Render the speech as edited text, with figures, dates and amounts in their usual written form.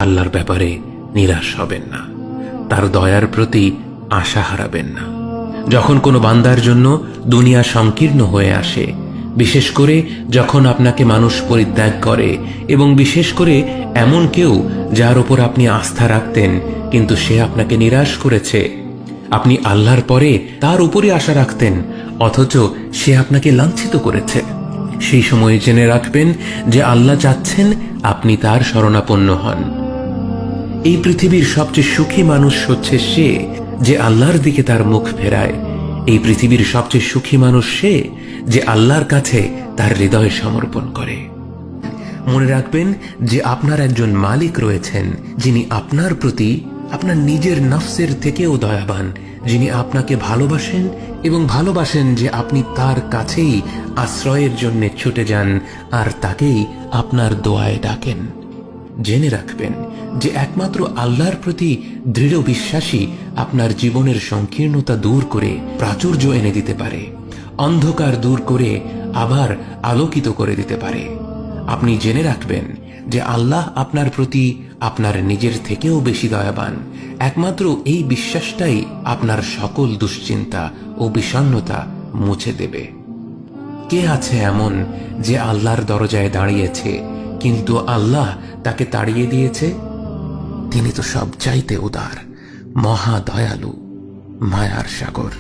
আল্লাহর ব্যাপারে নিরাশ হবেন না, তার দয়ার প্রতি আশা হারাবেন না। যখন কোনো বান্দার জন্য দুনিয়া সংকীর্ণ হয়ে আসে, বিশেষ করে যখন আপনাকে মানুষ পরিত্যাগ করে, এবং বিশেষ করে এমন কেউ যার উপর আপনি আস্থা রাখতেন কিন্তু সে আপনাকে নিরাশ করেছে, আপনি আল্লাহর পরে তার উপরই আশা রাখতেন অথচ সে আপনাকে লাঞ্ছিত করেছে, সেই সময়ে জেনে রাখবেন যে আল্লাহ চাচ্ছেন আপনি তার শরণাপন্ন হন। এই পৃথিবীর সবচেয়ে সুখী মানুষ হচ্ছে সে যে আল্লাহর দিকে তার মুখ ফেরায়। এই পৃথিবীর সবচেয়ে সুখী মানুষ সে যে আল্লাহর কাছে তার হৃদয় সমর্পণ করে। মনে রাখবেন যে আপনার একজন মালিক রয়েছেন যিনি আপনার প্রতি আপনার নিজের নফসের থেকেও দয়াবান, যিনি আপনাকে ভালোবাসেন এবং ভালোবাসেন যে আপনি তার কাছেই আশ্রয়ের জন্য ছুটে যান আর তাকেই আপনার দোয়ায় ডাকেন। জেনে রাখবেন যে একমাত্র আল্লাহর প্রতি দৃঢ় বিশ্বাসী আপনার জীবনের সংকীর্ণতা দূর করে প্রাচুর্য এনে দিতে পারে, অন্ধকার দূর করে আবার আলোকিত করে দিতে পারে। আপনি জেনে রাখবেন যে আল্লাহ আপনার প্রতি আপনার নিজের থেকেও বেশি দয়াবান। একমাত্র এই বিশ্বাসটাই আপনার সকল দুশ্চিন্তা ও বিষণ্ণতা মুছে দেবে। কে আছে এমন যে আল্লাহর দরজায় দাঁড়িয়েছে কিন্তু আল্লাহ তাকে তাড়িয়ে দিয়েছে? তিনি তো সব চাইতে উদার, মহা দয়ালু, মায়ার সাগর।